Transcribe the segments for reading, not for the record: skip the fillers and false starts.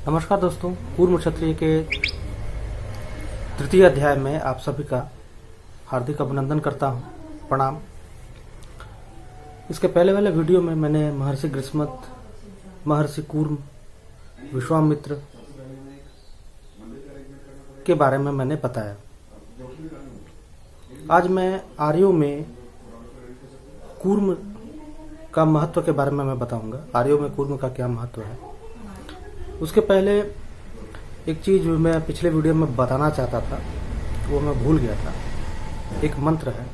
नमस्कार दोस्तों, कूर्म क्षत्रिय के तृतीय अध्याय में आप सभी का हार्दिक अभिनंदन करता हूं। प्रणाम। इसके पहले वाले वीडियो में मैंने महर्षि ग्रीष्मत, महर्षि कूर्म, विश्वामित्र के बारे में मैंने बताया। आज मैं आर्यों में कूर्म का महत्व के बारे में मैं बताऊंगा। आर्यों में कूर्म का क्या महत्व है। उसके पहले एक चीज मैं पिछले वीडियो में बताना चाहता था, वो मैं भूल गया था। एक मंत्र है,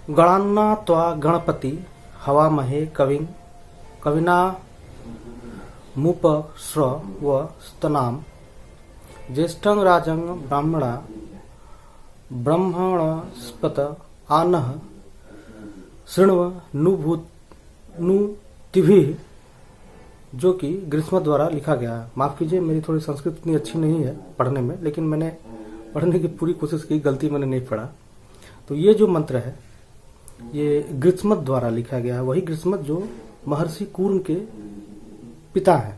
गणान्ना त्वा गणपति हवामहे कविं कविना मुप स्र व स्तनाम ज्येष्ठं राजं ब्राह्मणा ब्रह्मणस्पत आनः शृण्व नुतिभिः, जो कि ग्रीष्म द्वारा लिखा गया है। माफ कीजिए, मेरी थोड़ी संस्कृत इतनी अच्छी नहीं है पढ़ने में, लेकिन मैंने पढ़ने की पूरी कोशिश की, गलती मैंने नहीं पढ़ा। तो ये जो मंत्र है ये ग्रीष्मत द्वारा लिखा गया है, वही ग्रीष्मत जो महर्षि कूर्म के पिता है।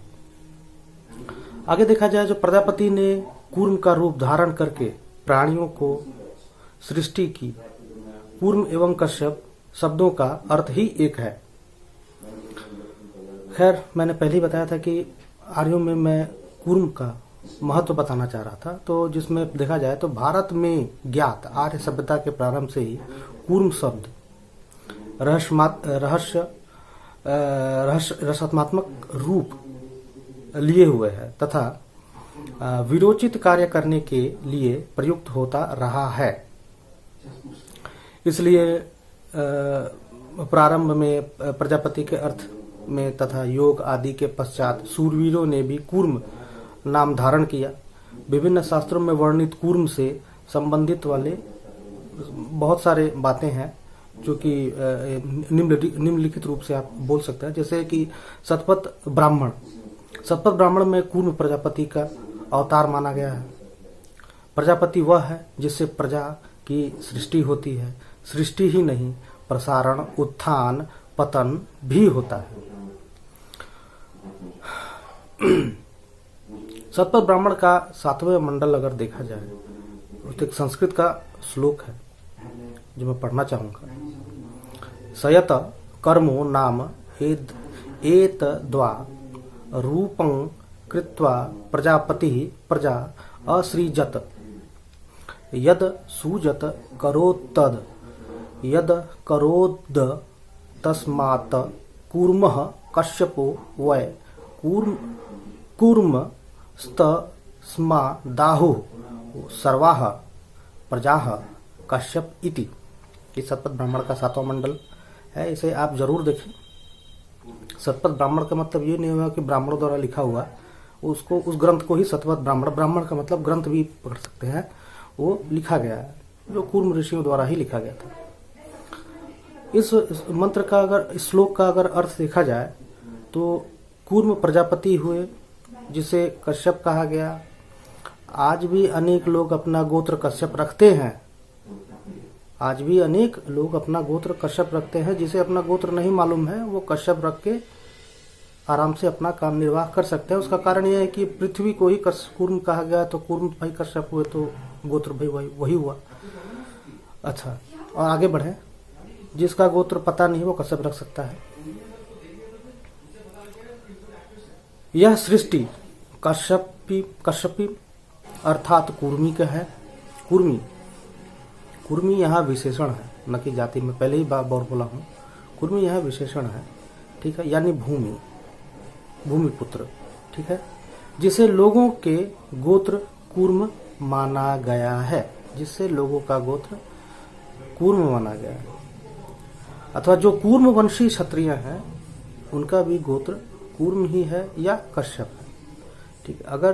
आगे देखा जाए, जो प्रजापति ने कूर्म का रूप धारण करके प्राणियों को सृष्टि की, कूर्म एवं कश्यप शब्दों का अर्थ ही एक है। खैर, मैंने पहले ही बताया था कि आर्यों में मैं कूर्म का महत्व बताना चाह रहा था। तो जिसमें देखा जाए तो भारत में ज्ञात आर्य सभ्यता के प्रारंभ से ही कूर्म शब्द रसात्मक रूप लिए हुए है तथा विरोचित कार्य करने के लिए प्रयुक्त होता रहा है। इसलिए प्रारंभ में प्रजापति के अर्थ में तथा योग आदि के पश्चात सूरवीरों ने भी कूर्म नाम धारण किया। विभिन्न शास्त्रों में वर्णित कूर्म से संबंधित वाले बहुत सारे बातें हैं जो कि निम्नलिखित रूप से आप बोल सकते हैं। जैसे कि सतपथ ब्राह्मण में कूर्म प्रजापति का अवतार माना गया है। प्रजापति वह है जिससे प्रजा की सृष्टि होती है। सृष्टि ही नहीं, प्रसारण, उत्थान, पतन भी होता है। सतपथ ब्राह्मण का 7वें मंडल अगर देखा जाए तो एक संस्कृत का श्लोक है जो मैं पढ़ना चाहूंगा। सयत कर्मो नाम एत द्वा रूपं कृत्वा प्रजापति प्रजा असृजत यद सूजत करोत्तद यद करोद तस्मात् कूर्मः कश्यपो वै कूर्म स्मा दाहु सर्वाः प्रजाः कश्यप इति। ये सतपथ ब्राह्मण का 7वां मंडल है। इसे आप जरूर देखें। सतपथ ब्राह्मण का मतलब ये नहीं हुआ कि ब्राह्मणों द्वारा लिखा हुआ, उसको उस ग्रंथ को ही सतपथ ब्राह्मण का मतलब ग्रंथ भी पढ़ सकते हैं। वो लिखा गया है जो कूर्म ऋषियों द्वारा ही लिखा गया था। इस मंत्र का इस श्लोक का अगर अर्थ देखा जाए तो कूर्म प्रजापति हुए जिसे कश्यप कहा गया। आज भी अनेक लोग अपना गोत्र कश्यप रखते हैं। आज भी अनेक लोग अपना गोत्र कश्यप रखते हैं। जिसे अपना गोत्र नहीं मालूम है वो कश्यप रख के आराम से अपना काम निर्वाह कर सकते हैं। उसका कारण यह है कि पृथ्वी को ही कूर्म कहा गया, तो कूर्म भाई कश्यप हुए तो गोत्र भाई वही हुआ। अच्छा, और आगे बढ़े। जिसका गोत्र पता नहीं वो कश्यप रख सकता है। यह सृष्टि कश्यपी अर्थात कूर्मी का है। कूर्मी यहाँ विशेषण है, न कि जाति में। पहले ही बार बोला हूँ, कूर्मी यहाँ विशेषण है, ठीक है, यानी भूमिपुत्र, ठीक है, जिसे लोगों के गोत्र कूर्म माना गया है। जिससे लोगों का गोत्र कूर्म माना गया है। अथवा जो कूर्म वंशी क्षत्रिय हैं उनका भी गोत्र कूर्म ही है या कश्यप है, ठीक है। अगर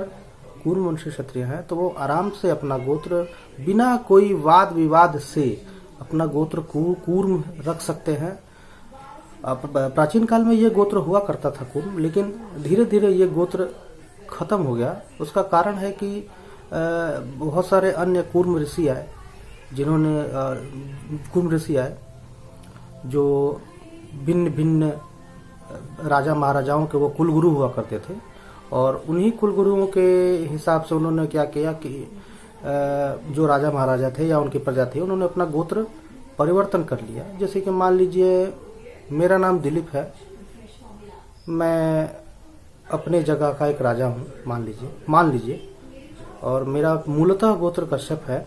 कूर्म वंशी क्षत्रिय है तो वो आराम से अपना गोत्र बिना कोई वाद विवाद से अपना गोत्र कूर्म रख सकते हैं। प्राचीन काल में ये गोत्र हुआ करता था कूर्म, लेकिन धीरे धीरे ये गोत्र खत्म हो गया। उसका कारण है कि बहुत सारे अन्य कूर्म ऋषि आए, कूर्म ऋषि आए जो भिन्न भिन्न राजा महाराजाओं के वो कुलगुरु हुआ करते थे, और उन्हीं कुलगुरुओं के हिसाब से उन्होंने क्या किया कि जो राजा महाराजा थे या उनकी प्रजा थी, उन्होंने अपना गोत्र परिवर्तन कर लिया। जैसे कि मान लीजिए मेरा नाम दिलीप है, मैं अपने जगह का एक राजा हूँ मान लीजिए, और मेरा मूलतः गोत्र कश्यप है।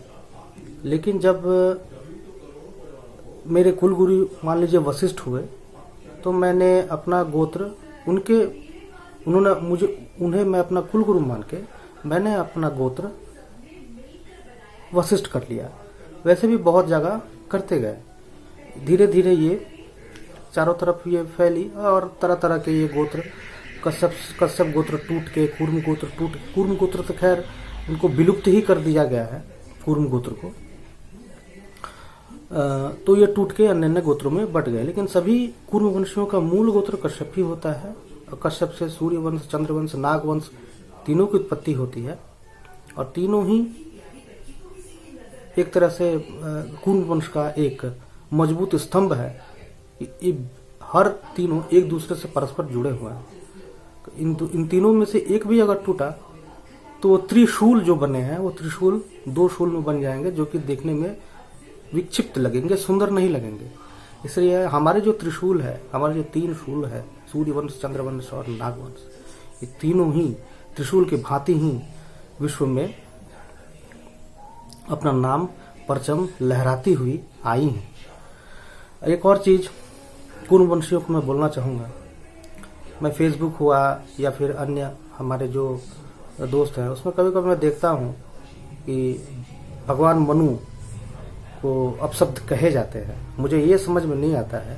लेकिन जब मेरे कुलगुरु मान लीजिए वशिष्ठ हुए, तो मैंने अपना गोत्र उन्हें मैं अपना कुलगुरु मान के मैंने अपना गोत्र वशिष्ठ कर लिया। वैसे भी बहुत जगह करते गए, धीरे धीरे ये चारों तरफ ये फैली, और तरह तरह के ये गोत्र कश्यप गोत्र टूट के कूर्म गोत्र तो खैर उनको विलुप्त ही कर दिया गया है, कूर्म गोत्र को। तो ये टूट के अन्य अन्य गोत्रों में बट गए, लेकिन सभी कूर्म वंशियों का मूल गोत्र कश्यप ही होता है। और कश्यप से सूर्यवंश, चंद्रवंश, नागवंश तीनों की उत्पत्ति होती है, और तीनों ही एक तरह से कूर्म वंश का एक मजबूत स्तंभ है। हर तीनों एक दूसरे से परस्पर जुड़े हुए हैं। इन तीनों में से एक भी अगर टूटा तो वो त्रिशूल जो बने हैं, वो त्रिशूल दो शूल में बन जाएंगे, जो कि देखने में विक्षिप्त लगेंगे, सुंदर नहीं लगेंगे। इसलिए हमारे जो त्रिशूल है, हमारे जो तीन शूल है, सूर्यवंश, चंद्रवंश और नागवंश, ये तीनों ही त्रिशूल की भांति ही विश्व में अपना नाम परचम लहराती हुई आई हैं। एक और चीज कूर्म वंशियों को मैं बोलना चाहूँगा। मैं फेसबुक हुआ या फिर अन्य हमारे जो दोस्त हैं, उसमें कभी कभी मैं देखता हूँ कि भगवान मनु को अपशब्द कहे जाते हैं। मुझे ये समझ में नहीं आता है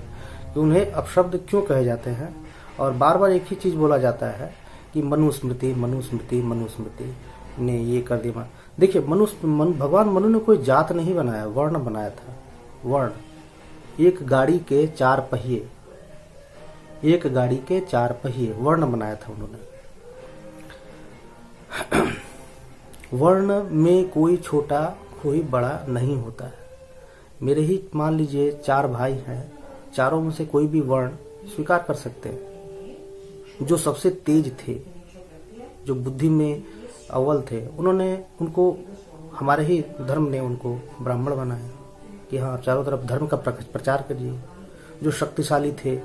कि उन्हें अपशब्द क्यों कहे जाते हैं, और बार बार एक ही चीज़ बोला जाता है कि मनुस्मृति मनुस्मृति मनुस्मृति ने ये कर दिया। देखिए भगवान मनु ने कोई जात नहीं बनाया, वर्ण बनाया था। वर्ण, एक गाड़ी के चार पहिए वर्ण बनाया था उन्होंने। वर्ण में कोई छोटा कोई बड़ा नहीं होता है। मेरे ही मान लीजिए 4 भाई हैं, चारों में से कोई भी वर्ण स्वीकार कर सकते हैं। जो सबसे तेज थे, जो बुद्धि में अव्वल थे, उनको हमारे ही धर्म ने उनको ब्राह्मण बनाया कि हाँ, चारों तरफ धर्म का प्रचार करिए। जो शक्तिशाली थे,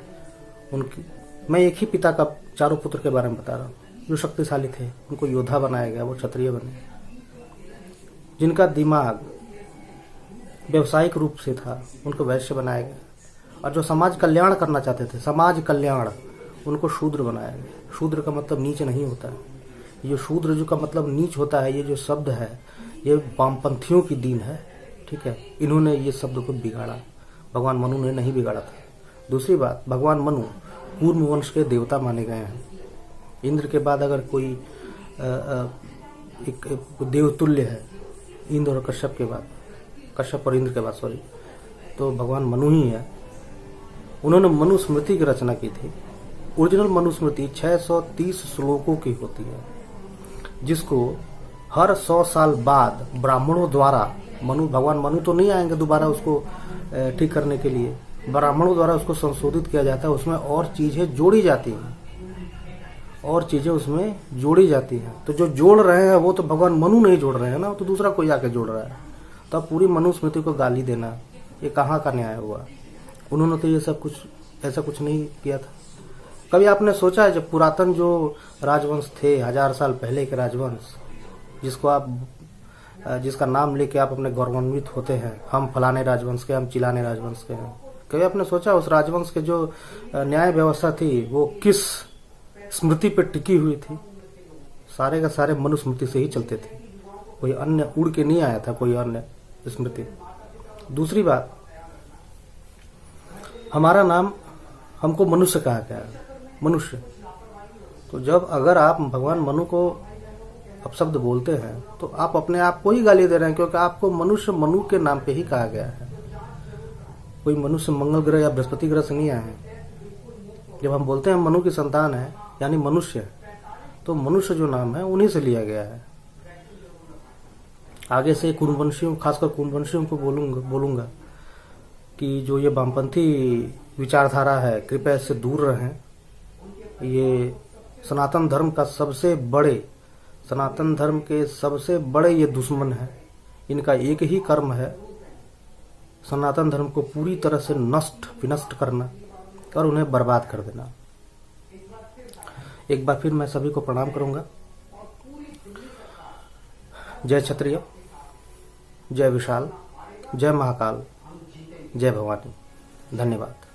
मैं एक ही पिता का चारों पुत्र के बारे में बता रहा हूँ। जो शक्तिशाली थे उनको योद्धा बनाया गया, वो क्षत्रिय बने। जिनका दिमाग व्यवसायिक रूप से था, उनको वैश्य बनाया गया। और जो समाज कल्याण करना चाहते थे, समाज कल्याण, उनको शूद्र बनाया गया। शूद्र का मतलब नीच नहीं होता है। ये शूद्र जो का मतलब नीच होता है, ये जो शब्द है, ये वामपंथियों की दीन है। ठीक है, इन्होंने ये शब्द को बिगाड़ा, भगवान मनु ने नहीं बिगाड़ा था। दूसरी बात, भगवान मनु कूर्म वंश के देवता माने गए हैं। इंद्र के बाद अगर कोई एक देवतुल्य है, इंद्र और कश्यप के बाद, कश्यप और इंद्र के बाद सॉरी, तो भगवान मनु ही है। उन्होंने मनुस्मृति की रचना की थी। ओरिजिनल मनुस्मृति 630 श्लोकों की होती है, जिसको हर 100 साल बाद ब्राह्मणों द्वारा, भगवान मनु तो नहीं आएंगे दोबारा उसको ठीक करने के लिए, ब्राह्मणों द्वारा उसको संशोधित किया जाता है। उसमें और चीजें जोड़ी जाती हैं, तो जो जोड़ रहे हैं वो तो भगवान मनु नहीं जोड़ रहे हैं ना, तो दूसरा कोई आके जोड़ रहा है। तो अब पूरी मनुस्मृति को गाली देना, ये कहाँ का न्याय हुआ? उन्होंने तो ये सब कुछ ऐसा कुछ नहीं किया था। कभी आपने सोचा है, जब पुरातन जो राजवंश थे, 1000 साल पहले के राजवंश, जिसका नाम लेके आप अपने गौरवान्वित होते हैं, हम फलाने राजवंश के, हम चिलाने राजवंश के हैं, कभी आपने सोचा उस राजवंश के जो न्याय व्यवस्था थी वो किस स्मृति पर टिकी हुई थी? सारे का सारे मनुस्मृति से ही चलते थे। कोई अन्य उड़ के नहीं आया था, कोई अन्य स्मृति। दूसरी बात, हमारा नाम, हमको मनुष्य कहा गया, मनुष्य। तो जब अगर आप भगवान मनु को अपशब्द बोलते हैं, तो आप अपने आप को ही गाली दे रहे हैं, क्योंकि आपको मनुष्य मनु के नाम पे ही कहा गया है। कोई मनुष्य मंगल ग्रह या बृहस्पति ग्रह से नहीं आए हैं। जब हम बोलते हैं मनु की संतान है, यानी मनुष्य, तो मनुष्य जो नाम है उन्हीं से लिया गया है। आगे से कुरुवंशियों, खासकर कुरुवंशियों को बोलूंगा कि जो ये वामपंथी विचारधारा है, कृपया इससे दूर रहें। ये सनातन धर्म का सनातन धर्म के सबसे बड़े ये दुश्मन है। इनका एक ही कर्म है, सनातन धर्म को पूरी तरह से विनष्ट करना और उन्हें बर्बाद कर देना। एक बार फिर मैं सभी को प्रणाम करूंगा। जय क्षत्रिय, जय विशाल, जय महाकाल, जय भवानी। धन्यवाद।